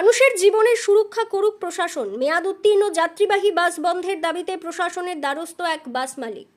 মানুষের জীবনের সুরক্ষা করুক প্রশাসন। মেয়াদ উত্তীর্ণ যাত্রীবাহী বাস বন্ধের দাবিতে প্রশাসনের দ্বারস্থ এক বাস মালিক।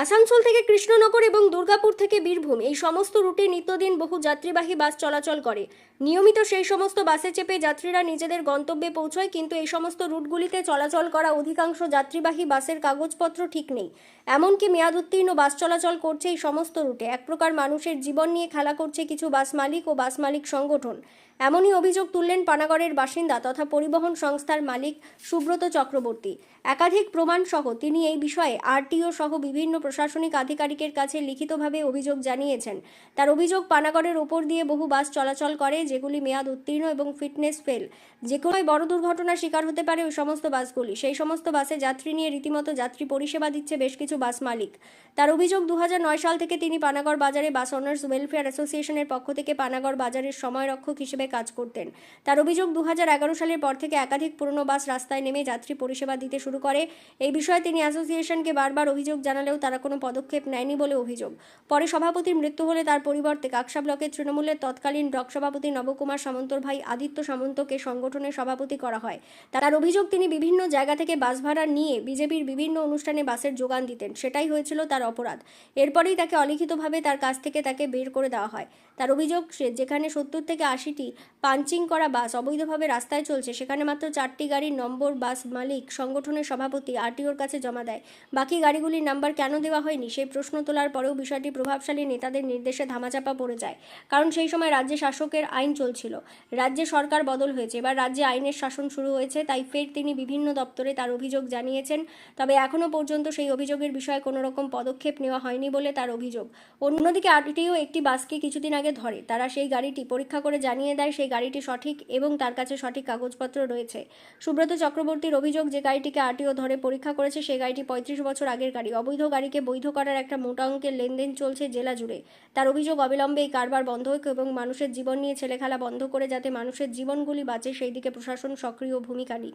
আসানসোল থেকে কৃষ্ণনগর এবং দুর্গাপুর থেকে বীরভূম এই সমস্ত রুটে নিত্যদিন বহু যাত্রীবাহী বাস চলাচল করে। নিয়মিত সেই সমস্ত বাসে চেপে যাত্রীরা নিজেদের গন্তব্যে পৌঁছয়, কিন্তু এই সমস্ত রুটগুলিতে চলাচল করা অধিকাংশ যাত্রীবাহী বাসের কাগজপত্র ঠিক নেই। এমনকি মেয়াদ উত্তীর্ণ বাস চলাচল করছে এই সমস্ত রুটে। এক প্রকার মানুষের জীবন নিয়ে খেলা করছে কিছু বাস মালিক ও বাস মালিক সংগঠন। এমনই অভিযোগ তুললেন পানাগড়ের বাসিন্দা তথা পরিবহন সংস্থার মালিক সুব্রত চক্রবর্তী। একাধিক প্রমাণ সহ তিনি এই বিষয়ে আরটিও সহ বিভিন্ন প্রশাসনিক আধিকারিকের কাছে লিখিতভাবে অভিযোগ জানিয়েছেন। তার অভিযোগ, পানাগড়ের ওপর দিয়ে বহু বাস চলাচল করে যেগুলি মেয়াদ উত্তীর্ণ এবং ফিটনেস ফেল। যে কোনো বড় দুর্ঘটনার শিকার হতে পারে ওই সমস্ত বাসগুলি। সেই সমস্ত বাসে যাত্রী নিয়ে রীতিমতো যাত্রী পরিষেবা দিচ্ছে বেশ কিছু বাস মালিক। তার অভিযোগ, 2009 সাল থেকে তিনি পানাগড় বাজারে বাস ওনার্স ওয়েলফেয়ার অ্যাসোসিয়েশনের পক্ষ থেকে পানাগড় বাজারের সময়রক্ষক হিসেবে কাজ করতেন। তার অভিযোগ, 2011 সালের পর থেকে একাধিক পুরনো বাস রাস্তায় নেমে যাত্রী পরিষেবা দিতে শুরু করে। এই বিষয়ে তিনি অ্যাসোসিয়েশনকে বারবার অভিযোগ জানালেও তারা কোনো পদক্ষেপ নেয়নি বলে অভিযোগ। পরে সভাপতির মৃত্যু হলে তার পরিবর্তে কাকসা ব্লকের তৃণমূলের তৎকালীন ব্লক সভাপতি নবকুমার সামন্তর ভাই আদিত্য সামন্তকে সংগঠনের সভাপতি করা হয়। তার অভিযোগ, তিনি বিভিন্ন জায়গা থেকে বাস ভাড়া নিয়ে বিজেপির বিভিন্ন অনুষ্ঠানে বাসের যোগান দিতেন। সেটাই হয়েছিল তার অপরাধ। এরপরেই তাকে অলিখিতভাবে তার কাছ থেকে তাকে বের করে দেওয়া হয়। তার অভিযোগ, যেখানে 70 থেকে 80টি পাঞ্চিং করা বাস অবৈধভাবে রাস্তায় চলছে, সেখানে মাত্র 4টি গাড়ির নম্বর বাস মালিক সংগঠনের সভাপতি আরটিওর কাছে জমা দেয়। বাকি গাড়িগুলির নাম্বার কেন দেওয়া হয়নি সেই প্রশ্ন তোলার পরেও বিষয়টি প্রভাবশালী নেতাদের নির্দেশে ধামাচাপা পড়ে যায়। কারণ সেই সময় রাজ্যে শাসকের আইন চলছিল, রাজ্যে সরকার বদল হয়েছে, এবার রাজ্যে আইনের শাসন শুরু হয়েছে। তাই ফের তিনি বিভিন্ন দপ্তরে তার অভিযোগ জানিয়েছেন। তবে এখনও পর্যন্ত সেই অভিযোগের বিষয়ে কোনো রকম পদক্ষেপ নেওয়া হয়নি বলে তার অভিযোগ। অন্যদিকে আরটিও একটি বাসকে কিছুদিন আগে ধরে। তারা সেই গাড়িটি পরীক্ষা করে জানিয়ে দেয় সেই গাড়িটি সঠিক এবং তার কাছে সঠিক কাগজপত্র রয়েছে। সুব্রত চক্রবর্তীর অভিযোগ, যে গাড়িটিকে আরটিও ধরে পরীক্ষা করেছে সেই গাড়িটি 35 বছর আগের গাড়ি। অবৈধ গাড়িকে বৈধ করার একটা মোটা অঙ্কের লেনদেন চলছে জেলা জুড়ে। তার অভিযোগ, অবিলম্বে এই কারবার বন্ধ হোক এবং মানুষের জীবন নিয়ে ছেলেখেলা বন্ধ করে যাতে মানুষের জীবনগুলি বাঁচে সেই দিকে প্রশাসন সক্রিয় ভূমিকা নিক।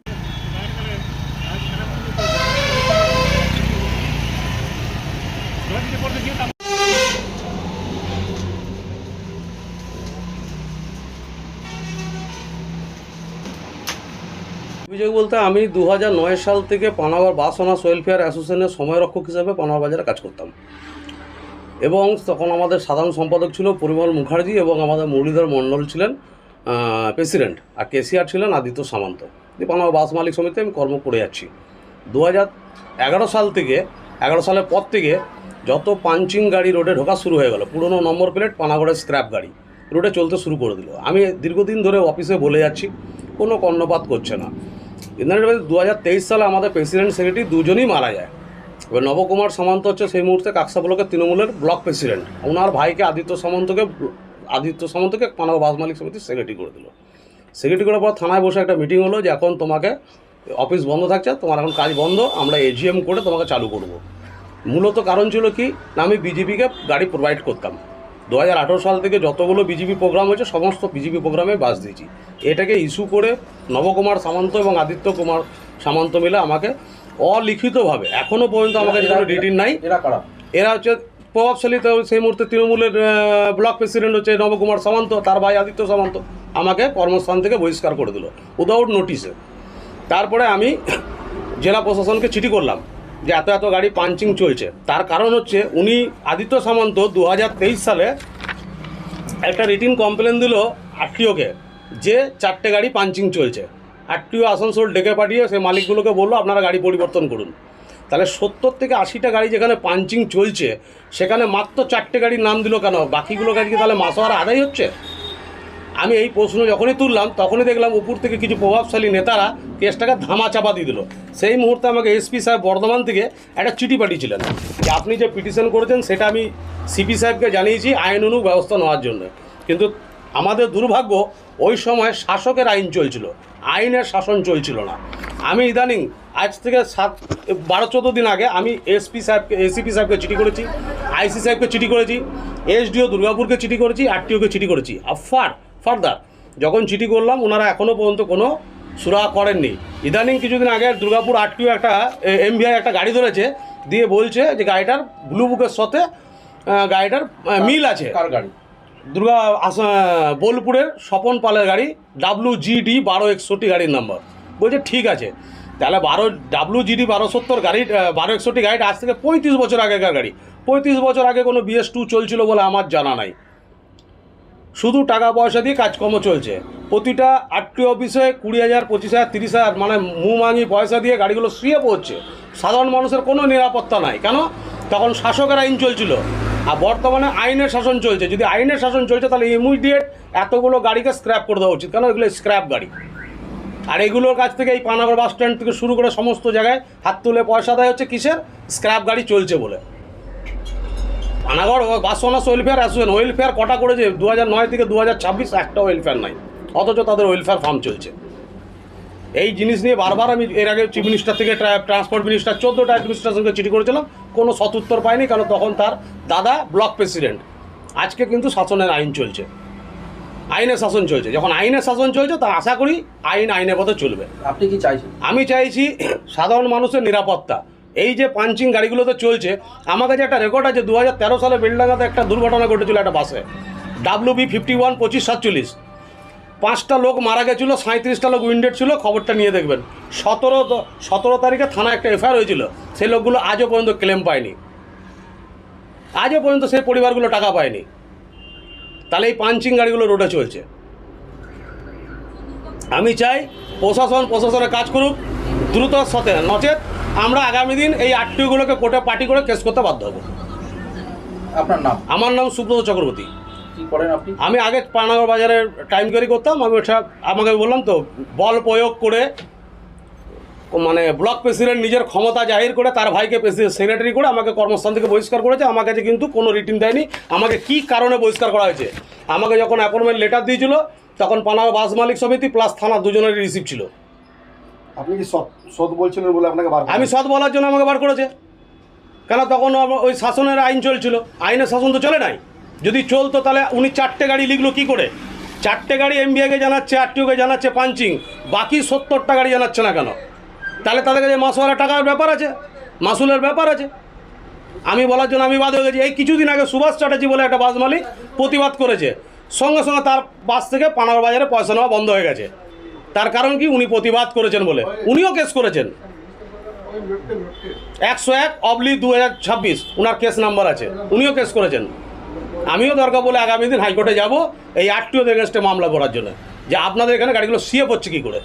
অভিযোগ বলতে, আমি 2009 সাল থেকে পানাগড় বাস ওনার্স ওয়েলফেয়ার অ্যাসোসিয়েশনের সময়রক্ষক হিসেবে পানাগড় বাজারে কাজ করতাম এবং তখন আমাদের সাধারণ সম্পাদক ছিল পরিমল মুখার্জি এবং আমাদের মুরলীধর মণ্ডল ছিলেন প্রেসিডেন্ট, আর কেসিআর ছিলেন আদিত্য সামন্ত। পানাগড় বাস মালিক সমিতি আমি কর্ম করে যাচ্ছি। 2011 সাল থেকে 11 সালের পর থেকে যত পাঞ্চিং গাড়ি রোডে ঢোকা শুরু হয়ে গেল, পুরনো নম্বর প্লেট পানাগড়ের স্ক্র্যাপ গাড়ি রোডে চলতে শুরু করে দিল। আমি দীর্ঘদিন ধরে অফিসে বলে যাচ্ছি, কোনো কর্ণপাত করছে না। 2023 সালে আমাদের প্রেসিডেন্ট সেক্রেটারি দুজনই মারা যায়। এবার নবকুমার সামন্ত হচ্ছে সেই মুহূর্তে কাকসা ব্লকের তৃণমূলের ব্লক প্রেসিডেন্ট। ওনার ভাইকে আদিত্য সামন্তকে পানাগড় বাস মালিক সমিতির সেক্রেটারি করে দিল। সেক্রেটারি করার পর থানায় বসে একটা মিটিং হলো যে এখন তোমাকে অফিস বন্ধ থাকছে, তোমার এখন কাজ বন্ধ, আমরা এজিএম করে তোমাকে চালু করব। মূলত কারণ ছিল কি না, আমি বিজেপিকে গাড়ি প্রোভাইড করতাম। 2018 সাল থেকে যতগুলো বিজেপি প্রোগ্রাম হয়েছে সমস্ত বিজেপি প্রোগ্রামে বাস দিয়েছি। এটাকে ইস্যু করে নবকুমার সামন্ত এবং আদিত্য কুমার সামন্ত মিলে আমাকে অলিখিতভাবে, এখনও পর্যন্ত আমাকে যেন রিটিন নাই, এরা হচ্ছে প্রভাবশালী। সেই মুহূর্তে তৃণমূলের ব্লক প্রেসিডেন্ট হচ্ছে নবকুমার সামন্ত, তার ভাই আদিত্য সামন্ত আমাকে কর্মস্থান থেকে বহিষ্কার করে দিল উইদাউট নোটিসে। তারপরে আমি জেলা প্রশাসনকে চিঠি করলাম যে এত গাড়ি পাঞ্চিং চলছে। তার কারণ হচ্ছে উনি আদিত্য সামন্ত 2023 সালে একটা রিটিন কমপ্লেন দিল আরটিওকে যে 4টে গাড়ি পাঞ্চিং চলছে। আরটিও আসানসোল ডেকে পাঠিয়ে সেই মালিকগুলোকে বললো আপনারা গাড়ি পরিবর্তন করুন। তাহলে 70 থেকে 80টা গাড়ি যেখানে পাঞ্চিং চলছে সেখানে মাত্র 4টে গাড়ির নাম দিল কেন? বাকিগুলো গাড়ি কি তাহলে মাসোয়ারা আদায় হচ্ছে? আমি এই প্রশ্ন যখনই তুললাম তখনই দেখলাম উপর থেকে কিছু প্রভাবশালী নেতারা কেসটাকে ধামাচাপা দিয়ে দিল। সেই মুহূর্তে আমাকে এসপি সাহেব বর্ধমান থেকে একটা চিঠি পাঠিয়েছিলেন যে আপনি যে পিটিশন করেছেন সেটা আমি সিপি সাহেবকে জানিয়েছি আইন অনুগ ব্যবস্থা নেওয়ার জন্য। কিন্তু আমাদের দুর্ভাগ্য ওই সময় শাসকের আইন চলছিল, আইনের শাসন চলছিল না। আমি ইদানিং আজ থেকে 12-14 দিন আগে আমি এসপি সাহেবকে চিঠি করেছি, আইসি সাহেবকে চিঠি করেছি, এসডিও দুর্গাপুরকে চিঠি করেছি, আরটিওকে চিঠি করেছি। ফার্দার যখন চিঠি করলাম ওনারা এখনও পর্যন্ত কোনো সুরাহা করেননি। ইদানিং কিছুদিন আগে দুর্গাপুর আরটিও একটা এমভিআই একটা গাড়ি ধরেছে, দিয়ে বলছে যে গাড়িটার ব্লু বুকের সাথে গাড়িটার মিল আছে। কার গাড়ি? বোলপুরের স্বপন পালের গাড়ি WGD 1261 গাড়ির নাম্বার। বলছে ঠিক আছে, তাহলে WGD 1270 গাড়ি 1261 গাড়িটা আজ থেকে 35 বছর আগেকার গাড়ি। 35 বছর আগে কোনো BS2 চলছিল বলে আমার জানা নাই। শুধু টাকা পয়সা দিয়ে কাজকর্ম চলছে। প্রতিটা RTO অফিসে 20,000 25,000 30,000 মানে মুমাঙি পয়সা দিয়ে গাড়িগুলো শুয়ে পড়ছে। সাধারণ মানুষের কোনো নিরাপত্তা নাই। কেন? তখন শাসকের আইন চলছিল, আর বর্তমানে আইনের শাসন চলছে। যদি আইনের শাসন চলছে তাহলে ইমিডিয়েট এতগুলো গাড়িকে স্ক্র্যাপ করে দেওয়া উচিত। কেন? এগুলো স্ক্র্যাপ গাড়ি। আর এগুলোর কাছ থেকে এই পানাগড় বাস স্ট্যান্ড থেকে শুরু করে সমস্ত জায়গায় হাত তুলে পয়সা দেয় হচ্ছে কিসের? স্ক্র্যাপ গাড়ি চলছে বলে। পানাগড় বাস ওনার্স ওয়েলফেয়ার অ্যাসোসিয়েশন ওয়েলফেয়ার কটা করেছে? 2009 থেকে 2026 একটা ওয়েলফেয়ার নাই, অথচ তাদের ওয়েলফেয়ার ফার্ম চলছে। এই জিনিস নিয়ে বারবার আমি এর আগে চিফ মিনিস্টার থেকে ট্রান্সপোর্ট মিনিস্টার 14টা অ্যাডমিনিস্ট্রেশনকে চিঠি করেছিলাম, কোনো সদুত্তর পাইনি। কারণ তখন তার দাদা ব্লক প্রেসিডেন্ট। আজকে কিন্তু শাসনের আইন চলছে, আইনের শাসন চলছে। যখন আইনের শাসন চলছে তা আশা করি আইন আইনের পথে চলবে। আপনি কি চাইছেন? আমি চাইছি সাধারণ মানুষের নিরাপত্তা। এই যে পাঞ্চিং গাড়িগুলোতে চলছে, আমার কাছে একটা রেকর্ড আছে, 2013 সালে বেলডাঙ্গাতে একটা দুর্ঘটনা ঘটেছিল একটা বাসে, WB 51 2547। 5টা লোক মারা গেছিলো, 37টা লোক উইন্ডেড ছিল। খবরটা নিয়ে দেখবেন। 17 তারিখে থানা একটা FIR হয়েছিল। সেই লোকগুলো আজও পর্যন্ত ক্লেম পায়নি, আজও পর্যন্ত সেই পরিবারগুলো টাকা পায়নি। তাহলে এই পাঞ্চিং গাড়িগুলো রোডে চলছে। আমি চাই প্রশাসনের কাজ করুক দ্রুতর সাথে, নচেত আমরা আগামী দিন এই RTOগুলোকে কোর্টে পার্টি করে কেস করতে বাধ্য হব। আপনার নাম? আমার নাম সুব্রত চক্রবর্তী। কি করেন আপনি? আমি আগে পানাগড় বাজারের টাইম ক্যারি করতাম। আমি ওটা আমাকে বললাম তো, বল প্রয়োগ করে মানে ব্লক প্রেসিডেন্ট নিজের ক্ষমতা জাহির করে তার ভাইকে সেক্রেটারি করে আমাকে কর্মস্থান থেকে বহিষ্কার করেছে। আমার কাছে কিন্তু কোনো রিটিন দেয়নি আমাকে কী কারণে বহিষ্কার করা হয়েছে। আমাকে যখন অ্যাপয়েন্টমেন্ট লেটার দিয়েছিল তখন পানাগড় বাস মালিক সমিতি প্লাস থানা দুজনেরই রিসিভ ছিল। আপনি কি সৎ বলছিলেন বলে আপনাকে বার আমি সৎ বলার জন্য আমাকে বার করেছে। কেন? তখন ওই শাসনের আইন চলছিল, আইনের শাসন তো চলে নাই। যদি চলতো তাহলে উনি 4টে গাড়ি লিখলো কী করে? 4টে গাড়ি MBIকে জানাচ্ছে, RTOকে জানাচ্ছে পাঞ্চিং, বাকি 70টা গাড়ি জানাচ্ছে না কেন? তাহলে তাদের কাছে মাসওয়ালা টাকার ব্যাপার আছে, মাসুলের ব্যাপার আছে। আমি বলার জন্য আমি বাদ হয়ে গেছি। এই কিছুদিন আগে সুভাষ চ্যাটার্জি বলে একটা বাস মালিক প্রতিবাদ করেছে, সঙ্গে সঙ্গে তার বাস থেকে পানাগড় বাজারে পয়সা নেওয়া বন্ধ হয়ে গেছে। তার কারণ কি? উনি প্রতিবাদ করেছেন বলে। উনিও কেস করেছেন, 101/2026 ওনার কেস নাম্বার আছে, উনিও কেস করেছেন। আমিও দরকার বলে আগামী দিন হাইকোর্টে যাব এই RTOদের এগেনস্টে মামলা করার জন্য, যে আপনাদের এখানে গাড়িগুলো শুয়ে পড়ছে কী করে।